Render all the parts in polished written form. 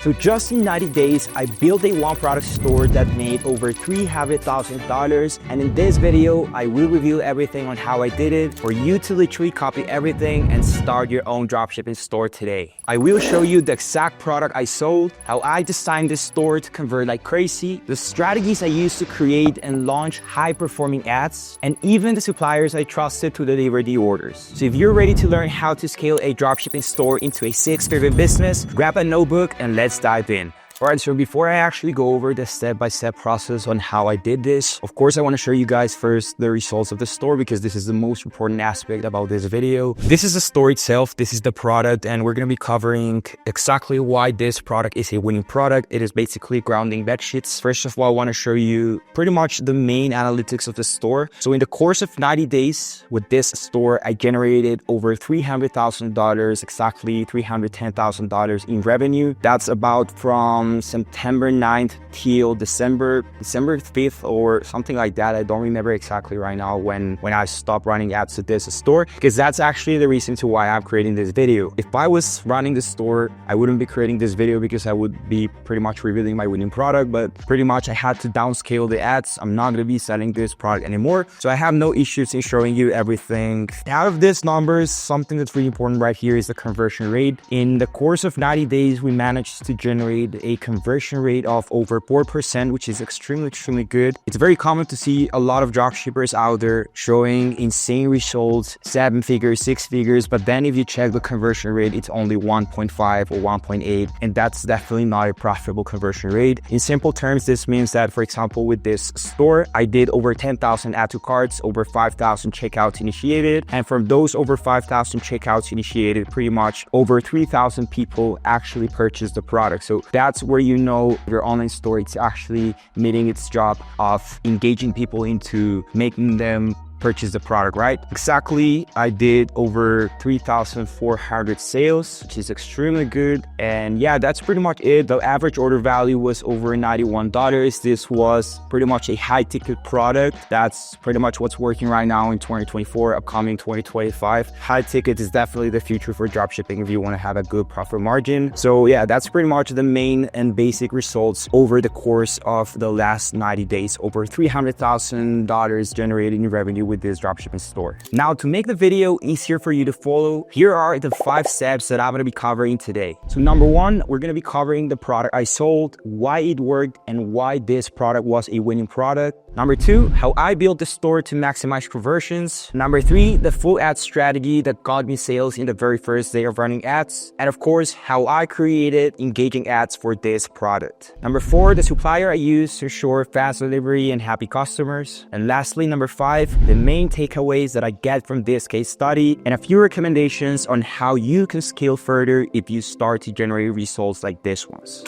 So just in 90 days, I built a one product store that made over $300,000. And in this video, I will reveal everything on how I did it for you to literally copy everything and start your own dropshipping store today. I will show you the exact product I sold, how I designed this store to convert like crazy, the strategies I used to create and launch high-performing ads, and even the suppliers I trusted to deliver the orders. So if you're ready to learn how to scale a dropshipping store into a six-figure business, grab a notebook and let's dive in. Alright, so before I actually go over the step-by-step process on how I did this, of course I want to show you guys first the results of the store because this is the most important aspect about this video. This is the store itself, this is the product, and we're going to be covering exactly why this product is a winning product. It is basically grounding bed sheets. First of all, I want to show you pretty much the main analytics of the store. So in the course of 90 days with this store, I generated over $300,000, exactly $310,000 in revenue. That's about from September 9th till December 5th or something like that. I don't remember exactly right now when I stopped running ads to this store, because that's actually the reason to why I'm creating this video. If I was running the store, I wouldn't be creating this video because I would be pretty much revealing my winning product, but pretty much I had to downscale the ads. I'm not going to be selling this product anymore, so I have no issues in showing you everything. Out of these numbers, something that's really important right here is the conversion rate. In the course of 90 days, we managed to generate a conversion rate of over 4%, which is extremely good. It's very common to see a lot of dropshippers out there showing insane results, 7 figures, 6 figures, but then if you check the conversion rate, it's only 1.5 or 1.8, and that's definitely not a profitable conversion rate. In simple terms, this means that, for example, with this store, I did over 10,000 add to carts, over 5,000 checkouts initiated, and from those over 5,000 checkouts initiated, pretty much over 3,000 people actually purchased the product. So that's where you know your online store, it's actually meeting its job of engaging people into making them purchase the product, right? Exactly, I did over 3,400 sales, which is extremely good. And yeah, that's pretty much it. The average order value was over $91. This was pretty much a high ticket product. That's pretty much what's working right now in 2024, upcoming 2025. High ticket is definitely the future for dropshipping if you want to have a good profit margin. So yeah, that's pretty much the main and basic results over the course of the last 90 days. Over $300,000 generated in revenue with this dropshipping store. Now, to make the video easier for you to follow, here are the 5 steps that I'm going to be covering today. So number 1, we're going to be covering the product I sold, why it worked, and why this product was a winning product. Number 2, how I built the store to maximize conversions. Number 3, the full ad strategy that got me sales in the very first day of running ads. And of course, how I created engaging ads for this product. Number 4, the supplier I used to ensure fast delivery and happy customers. And lastly, number 5, the main takeaways that I get from this case study, and a few recommendations on how you can scale further if you start to generate results like this ones.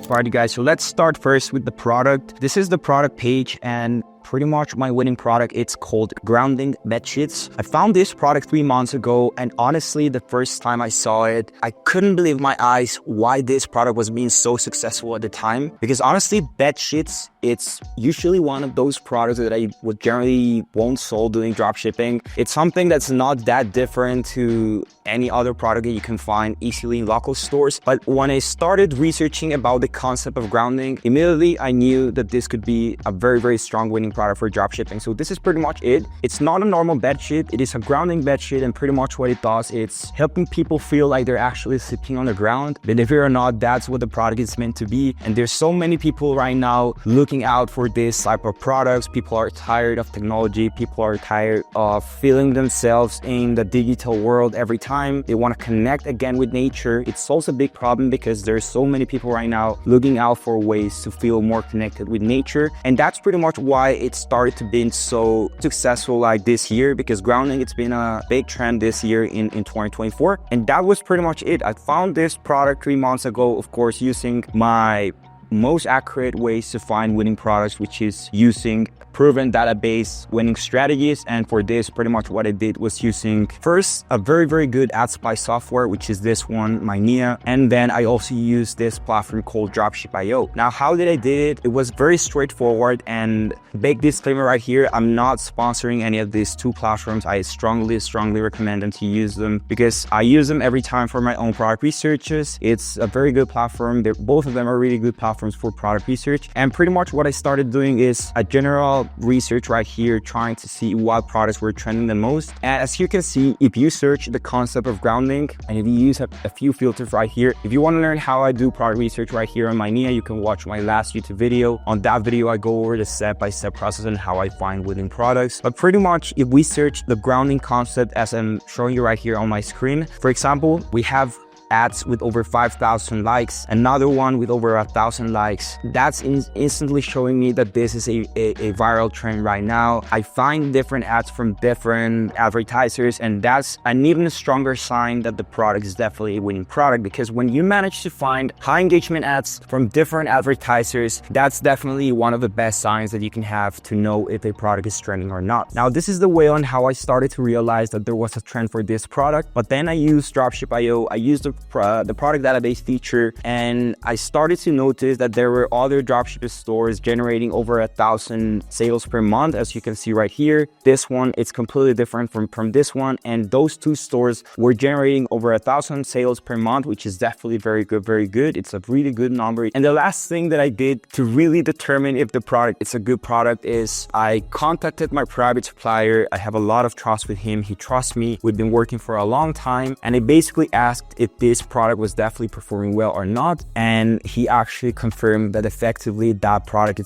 Alright guys, so let's start first with the product. This is the product page, and pretty much my winning product, it's called grounding bed sheets. I found this product 3 months ago, and honestly, the first time I saw it, I couldn't believe my eyes why this product was being so successful at the time. Because honestly, bed sheets, it's usually one of those products that I would generally won't sell doing dropshipping. It's something that's not that different to any other product that you can find easily in local stores. But when I started researching about the concept of grounding, immediately I knew that this could be a very strong winning product for dropshipping. So this is pretty much it. It's not a normal bed sheet, it is a grounding bed sheet, and pretty much what it does, it's helping people feel like they're actually sitting on the ground. Believe it or not, that's what the product is meant to be. And there's so many people right now looking out for this type of products. People are tired of technology, people are tired of feeling themselves in the digital world every time. They want to connect again with nature. It solves a big problem because there's so many people right now looking out for ways to feel more connected with nature. And that's pretty much why it started to be so successful like this year, because grounding, it's been a big trend this year in 2024. And that was pretty much it. I found this product 3 months ago, of course, using my most accurate ways to find winning products, which is using proven database winning strategies. And for this, pretty much what I did was using first a very good ad supply software, which is this one, Mynea. And then I also used this platform called Dropship.io. Now, how did I did it? It was very straightforward, and big disclaimer right here, I'm not sponsoring any of these two platforms. I strongly recommend them to use them because I use them every time for my own product researches. It's a very good platform. Both of them are really good platforms for product research. And pretty much what I started doing is a general research right here, trying to see what products were trending the most. And as you can see, if you search the concept of grounding and if you use a few filters right here, if you want to learn how I do product research right here on Mynea, you can watch my last YouTube video. On that video, I go over the step-by-step process and how I find winning products. But pretty much if we search the grounding concept as I'm showing you right here on my screen, for example, we have ads with over 5,000 likes, another one with over 1,000 likes. That's instantly showing me that this is a viral trend right now. I find different ads from different advertisers, and that's an even stronger sign that the product is definitely a winning product, because when you manage to find high engagement ads from different advertisers, that's definitely one of the best signs that you can have to know if a product is trending or not. Now, this is the way on how I started to realize that there was a trend for this product, but then I used Dropship.io. I used the product database feature, and I started to notice that there were other dropshipping stores generating over 1,000 sales per month. As you can see right here, this one, it's completely different from this one, and those two stores were generating over 1,000 sales per month, which is definitely very good. It's a really good number. And the last thing that I did to really determine if the product is a good product is I contacted my private supplier. I have a lot of trust with him. He trusts me. We've been working for a long time, and I basically asked if this product was definitely performing well or not, and he actually confirmed that effectively that product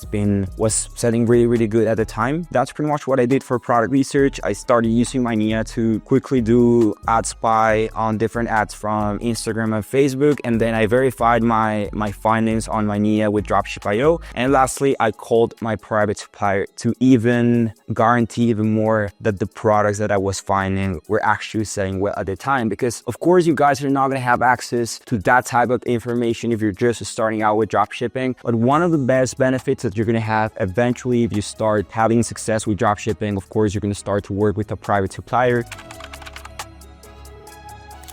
was selling really good at the time. That's pretty much what I did for product research. I started using Mynea to quickly do ad spy on different ads from Instagram and Facebook, and then I verified my findings on Mynea with Dropship.io. And lastly, I called my private supplier to even guarantee even more that the products that I was finding were actually selling well at the time, because of course you guys are not going to have access to that type of information if you're just starting out with dropshipping. But one of the best benefits that you're going to have eventually if you start having success with dropshipping, of course, you're going to start to work with a private supplier.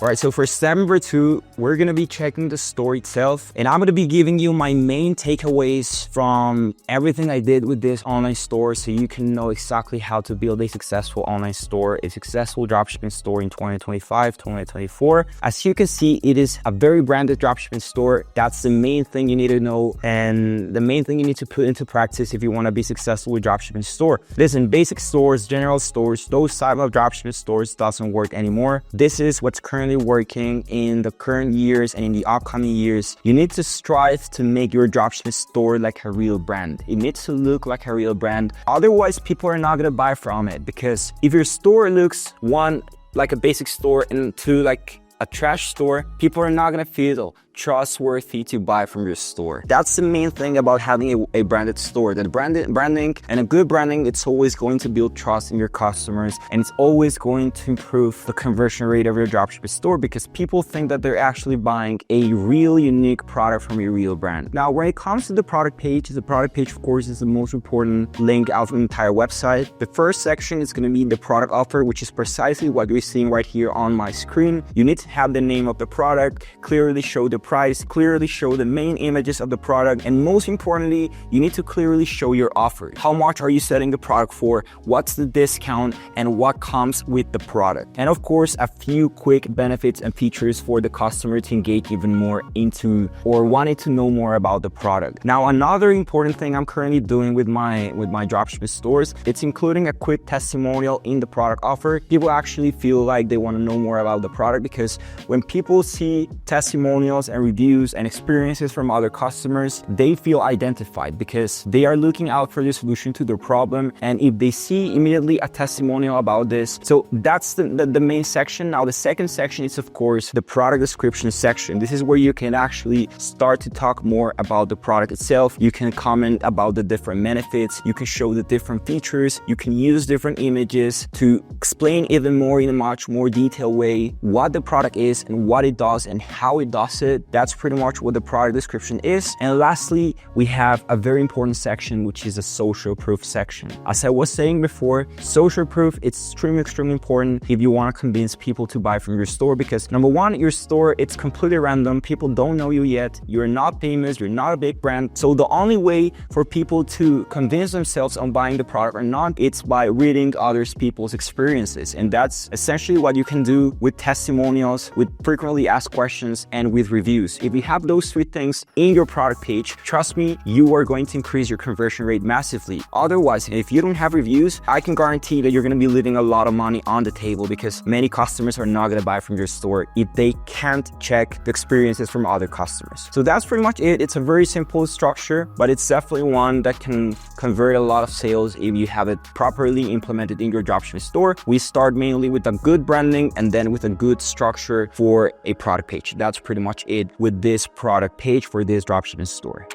All right, so for step number 2, we're going to be checking the store itself, and I'm going to be giving you my main takeaways from everything I did with this online store so you can know exactly how to build a successful online store, a successful dropshipping store in 2025, 2024. As you can see, it is a very branded dropshipping store. That's the main thing you need to know and the main thing you need to put into practice if you want to be successful with dropshipping store. Listen, basic stores, general stores, those type of dropshipping stores doesn't work anymore. This is what's currently working in the current years and in the upcoming years. You need to strive to make your dropshipping store like a real brand. It needs to look like a real brand. Otherwise, people are not going to buy from it, because if your store looks, 1, like a basic store, and 2, like a trash store, people are not going to feel trustworthy to buy from your store. That's the main thing about having a branded store. That branding and a good branding, it's always going to build trust in your customers, and it's always going to improve the conversion rate of your dropshipping store, because people think that they're actually buying a real unique product from a real brand. Now, when it comes to the product page, of course is the most important link of the entire website. The first section is going to be the product offer, which is precisely what you're seeing right here on my screen. You need to have the name of the product, clearly show the price, clearly show the main images of the product, and most importantly, you need to clearly show your offer. How much are you selling the product for? What's the discount and what comes with the product? And of course, a few quick benefits and features for the customer to engage even more into or wanting to know more about the product. Now, another important thing I'm currently doing with my dropshipping stores, it's including a quick testimonial in the product offer. People actually feel like they want to know more about the product, because when people see testimonials and reviews and experiences from other customers, they feel identified because they are looking out for the solution to their problem. And if they see immediately a testimonial about this, so that's the main section. Now, the second section is, of course, the product description section. This is where you can actually start to talk more about the product itself. You can comment about the different benefits. You can show the different features. You can use different images to explain even more in a much more detailed way what the product product is and what it does and how it does it. That's pretty much what the product description is. And lastly, we have a very important section, which is a social proof section. As I was saying before, social proof, it's extremely important if you want to convince people to buy from your store, because number one, your store, it's completely random. People don't know you yet. You're not famous. You're not a big brand. So the only way for people to convince themselves on buying the product or not, it's by reading other people's experiences. And that's essentially what you can do with testimonials, with frequently asked questions, and with reviews. If you have those three things in your product page, trust me, you are going to increase your conversion rate massively. Otherwise, if you don't have reviews, I can guarantee that you're going to be leaving a lot of money on the table, because many customers are not going to buy from your store if they can't check the experiences from other customers. So that's pretty much it. It's a very simple structure, but it's definitely one that can convert a lot of sales if you have it properly implemented in your dropshipping store. We start mainly with a good branding and then with a good structure for a product page. That's pretty much it with this product page for this dropshipping store.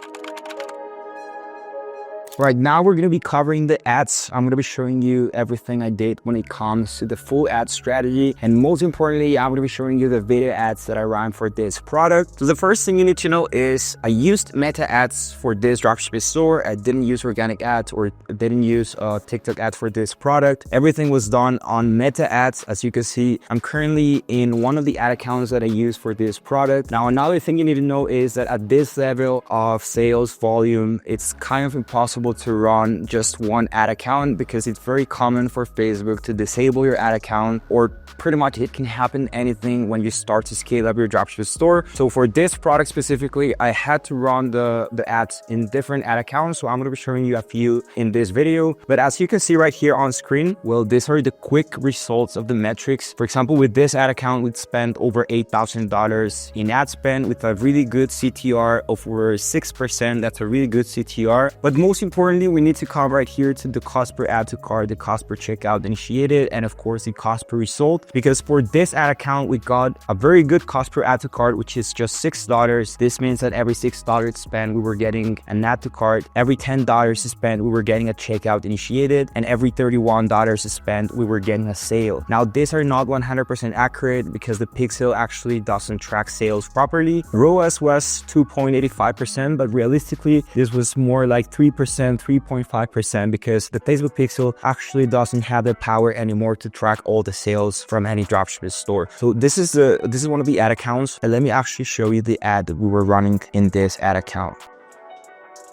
Right now, we're going to be covering the ads. I'm going to be showing you everything I did when it comes to the full ad strategy. And most importantly, I'm going to be showing you the video ads that I ran for this product. So the first thing you need to know is I used meta ads for this dropshipping store. I didn't use organic ads or didn't use TikTok ads for this product. Everything was done on meta ads. As you can see, I'm currently in one of the ad accounts that I use for this product. Now, another thing you need to know is that at this level of sales volume, it's kind of impossible to run just one ad account, because it's very common for Facebook to disable your ad account, or pretty much it can happen anything when you start to scale up your dropshipping store. So for this product specifically, I had to run the ads in different ad accounts. So I'm going to be showing you a few in this video. But as you can see right here on screen, well, these are the quick results of the metrics. For example, with this ad account, we'd spent over $8,000 in ad spend with a really good CTR of over 6%. That's a really good CTR. But most importantly, we need to come right here to the cost per add to cart, the cost per checkout initiated, and of course the cost per result. Because for this ad account, we got a very good cost per add to cart, which is just $6. This means that every $6 spent, we were getting an add to cart. Every $10 spent, we were getting a checkout initiated, and every $31 spent, we were getting a sale. Now, these are not 100% accurate because the pixel actually doesn't track sales properly. ROAS was 2.85%, but realistically, this was more like 3%, 3.5%, because the Facebook pixel actually doesn't have the power anymore to track all the sales from any dropshipping store. So this is one of the ad accounts, and let me actually show you the ad that we were running in this ad account.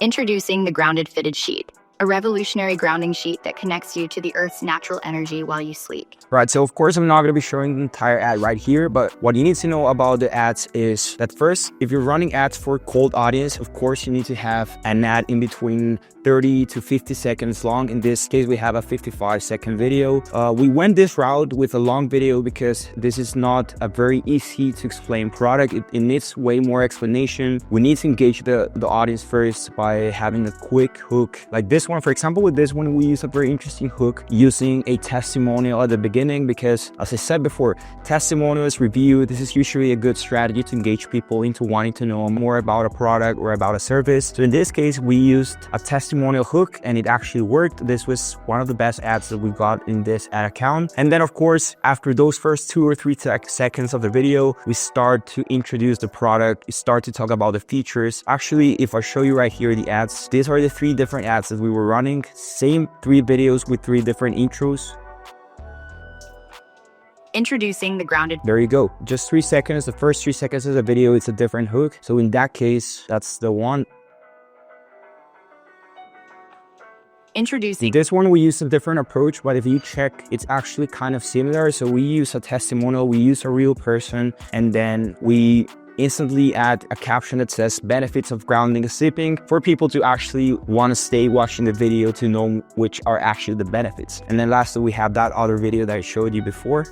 Introducing the grounded fitted sheet, a revolutionary grounding sheet that connects you to the Earth's natural energy while you sleep. Right, so of course I'm not going to be showing the entire ad right here, but what you need to know about the ads is that first, if you're running ads for cold audience, of course you need to have an ad in between 30 to 50 seconds long. In this case, we have a 55-second video. We went this route with a long video because this is not a very easy to explain product. It needs way more explanation. We need to engage the audience first by having a quick hook like this one. For example, with this one, we use a very interesting hook using a testimonial at the beginning, because as I said before, testimonials, review, this is usually a good strategy to engage people into wanting to know more about a product or about a service. So in this case, we used a testimonial hook and it actually worked. This was one of the best ads that we got in this ad account. And then of course, after those first 2 or 3 seconds of the video, we start to introduce the product, we start to talk about the features. Actually, if I show you right here the ads, these are the 3 different ads that we were running. Same 3 videos with 3 different intros. Introducing the grounded. There you go. Just 3 seconds. The first 3 seconds of the video, it's a different hook. So in that case, that's the one. Introducing. This one, we use a different approach, but if you check, it's actually kind of similar. So we use a testimonial, we use a real person, and then we instantly add a caption that says benefits of grounding and zipping for people to actually want to stay watching the video to know which are actually the benefits. And then lastly, we have that other video that I showed you before.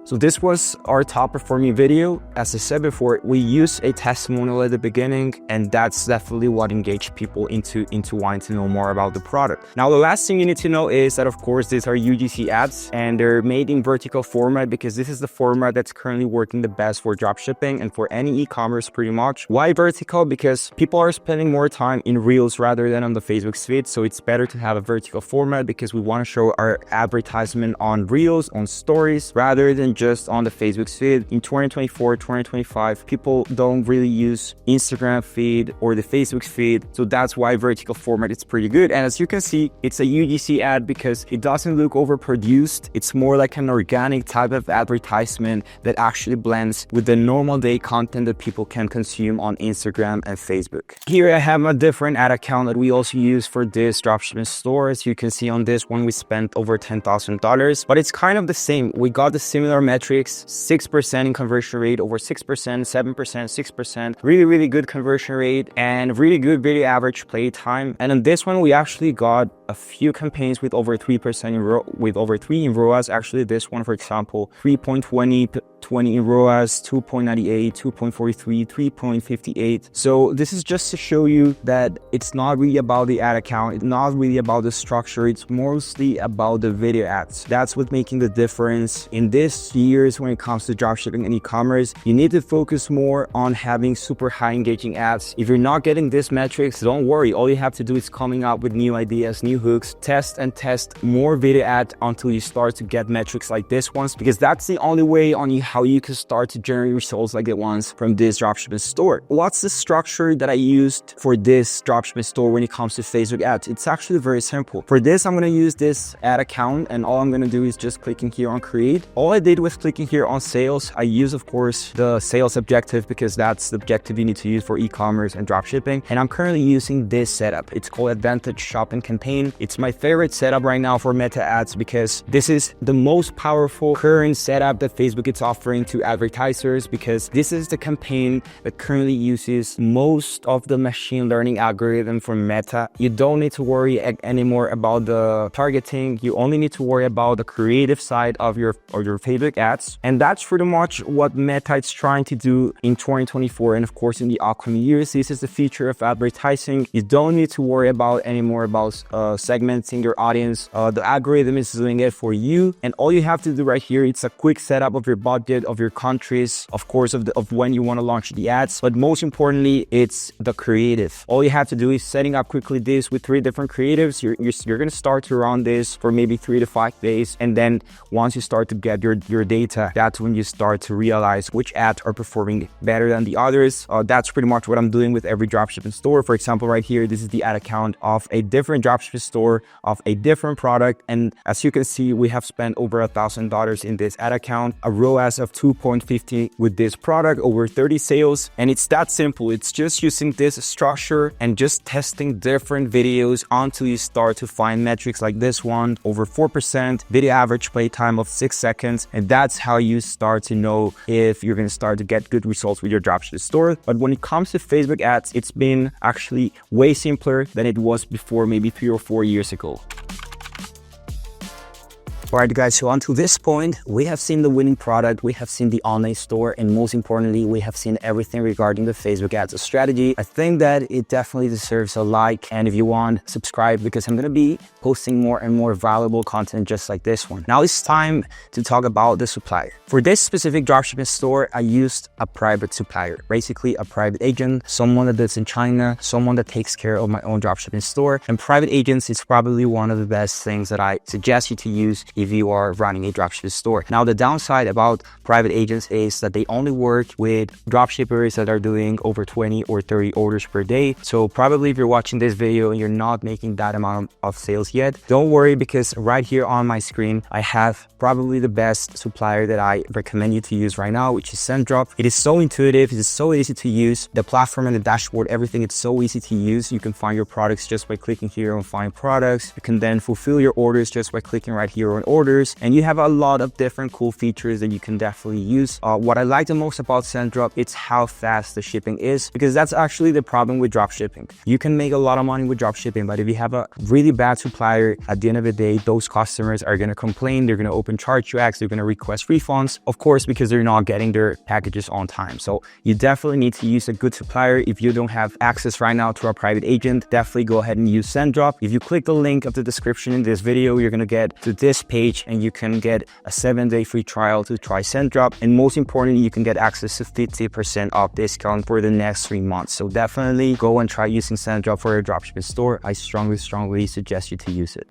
So this was our top performing video. As I said before, we use a testimonial at the beginning, and that's definitely what engaged people into wanting to know more about the product. Now, the last thing you need to know is that, of course, these are UGC ads, and they're made in vertical format because this is the format that's currently working the best for dropshipping and for any e-commerce pretty much. Why vertical? Because people are spending more time in Reels rather than on the Facebook feed. So it's better to have a vertical format because we want to show our advertisement on Reels, on stories, rather than just on the Facebook feed. In 2024, 2025, people don't really use Instagram feed or the Facebook feed. So that's why vertical format is pretty good. And as you can see, it's a UGC ad because it doesn't look overproduced. It's more like an organic type of advertisement that actually blends with the normal day content that people can consume on Instagram and Facebook. Here I have a different ad account that we also use for this dropshipping store. As you can see on this one, we spent over $10,000, but it's kind of the same. We got the similar metrics, 6% in conversion rate, over 6%, 7%, 6%, really good conversion rate and really good video average play time. And on this one, we actually got a few campaigns with over 3% with over 3 in ROAS. Actually, this one, for example, 3.20 in ROAS, 2.98, 2.43, 3.58. So this is just to show you that it's not really about the ad account. It's not really about the structure. It's mostly about the video ads. That's what's making the difference in this years when it comes to dropshipping and e-commerce. You need to focus more on having super high engaging ads. If you're not getting these metrics, don't worry. All you have to do is coming up with new ideas, new hooks, test more video ads until you start to get metrics like this ones, because that's the only way how you can start to generate results like the ones from this dropshipping store. What's the structure that I used for this dropshipping store when it comes to Facebook ads? It's actually very simple. For this, I'm going to use this ad account, and all I'm going to do is just clicking here on create. All I did was clicking here on sales. I use, of course, the sales objective because that's the objective you need to use for e-commerce and dropshipping. And I'm currently using this setup. It's called Advantage Shopping Campaign. It's my favorite setup right now for meta ads because this is the most powerful current setup that Facebook is offering to advertisers, because this is the campaign that currently uses most of the machine learning algorithm from Meta. You don't need to worry anymore about the targeting. You only need to worry about the creative side of your Facebook ads. And that's pretty much what Meta is trying to do in 2024. And of course, in the upcoming years, this is the future of advertising. You don't need to worry anymore about segmenting your audience. The algorithm is doing it for you. And all you have to do right here, it's a quick setup of your budget, of your countries, of course, of when you want to launch the ads. But most importantly, it's the creative. All you have to do is setting up quickly this with 3 different creatives. You're going to start to run this for maybe 3 to 5 days. And then once you start to get your data, that's when you start to realize which ads are performing better than the others. That's pretty much what I'm doing with every dropshipping store. For example, right here, this is the ad account of a different dropshipping store of a different product. And as you can see, we have spent over $1,000 in this ad account, a ROAS of 2.50 with this product, over 30 sales. And it's that simple. It's just using this structure and just testing different videos until you start to find metrics like this one, over 4%, video average play time of 6 seconds. And that's how you start to know if you're going to start to get good results with your dropshipping store. But when it comes to Facebook ads, it's been actually way simpler than it was before, maybe 3 or 4 years ago. Alright guys, so until this point, we have seen the winning product, we have seen the online store, and most importantly, we have seen everything regarding the Facebook ads strategy. I think that it definitely deserves a like, and if you want, subscribe, because I'm going to be posting more and more valuable content just like this one. Now it's time to talk about the supplier. For this specific dropshipping store, I used a private supplier, basically a private agent, someone that lives in China, someone that takes care of my own dropshipping store. And private agents is probably one of the best things that I suggest you to use if you are running a dropshipping store. Now, the downside about private agents is that they only work with dropshippers that are doing over 20 or 30 orders per day. So probably if you're watching this video and you're not making that amount of sales yet, don't worry, because right here on my screen, I have probably the best supplier that I recommend you to use right now, which is SendDrop. It is so intuitive. It is so easy to use. The platform and the dashboard, everything, it's so easy to use. You can find your products just by clicking here on Find Products. You can then fulfill your orders just by clicking right here on Orders. And you have a lot of different cool features that you can definitely use. What I like the most about SendDrop, it's how fast the shipping is, because that's actually the problem with dropshipping. You can make a lot of money with dropshipping, but if you have a really bad supplier, at the end of the day, those customers are going to complain. They're going to open chargebacks. They're going to request refunds, of course, because they're not getting their packages on time. So you definitely need to use a good supplier. If you don't have access right now to a private agent, definitely go ahead and use SendDrop. If you click the link of the description in this video, you're going to get to this page and you can get a 7-day free trial to try SendDrop. And most importantly, you can get access to 50% off discount for the next 3 months. So definitely go and try using SendDrop for your dropshipping store. I strongly suggest you to use it.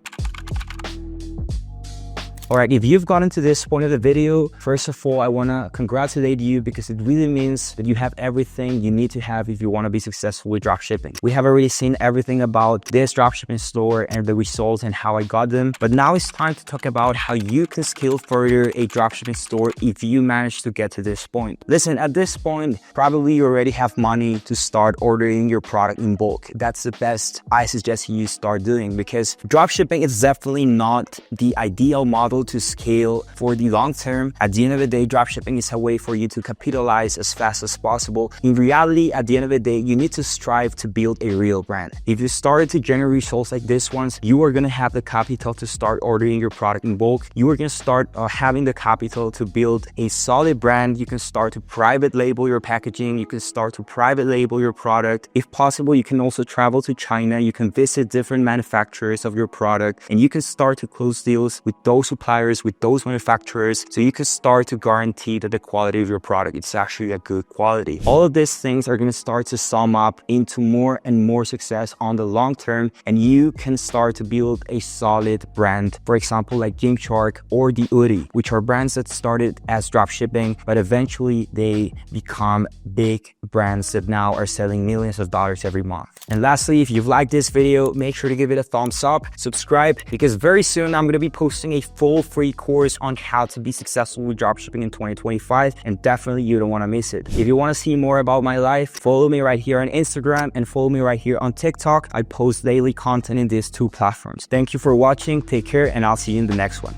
All right, if you've gotten to this point of the video, first of all, I want to congratulate you because it really means that you have everything you need to have if you want to be successful with dropshipping. We have already seen everything about this dropshipping store and the results and how I got them, but now it's time to talk about how you can scale further a dropshipping store if you manage to get to this point. Listen, at this point, probably you already have money to start ordering your product in bulk. That's the best I suggest you start doing, because dropshipping is definitely not the ideal model to scale for the long term. At the end of the day, dropshipping is a way for you to capitalize as fast as possible. In reality, at the end of the day, you need to strive to build a real brand. If you started to generate results like this ones, you are going to have the capital to start ordering your product in bulk. You are going to start having the capital to build a solid brand. You can start to private label your packaging. You can start to private label your product. If possible, you can also travel to China. You can visit different manufacturers of your product, and you can start to close deals with those suppliers, with those manufacturers, so you can start to guarantee that the quality of your product is actually a good quality. All of these things are going to start to sum up into more and more success on the long term, and you can start to build a solid brand. For example, like Gymshark or the Uri, which are brands that started as dropshipping, but eventually they become big brands that now are selling millions of dollars every month. And lastly, if you've liked this video, make sure to give it a thumbs up, subscribe, because very soon I'm going to be posting a full free course on how to be successful with dropshipping in 2025, and definitely you don't want to miss it. If you want to see more about my life, follow me right here on Instagram and follow me right here on TikTok. I post daily content in these two platforms. Thank you for watching, take care, and I'll see you in the next one.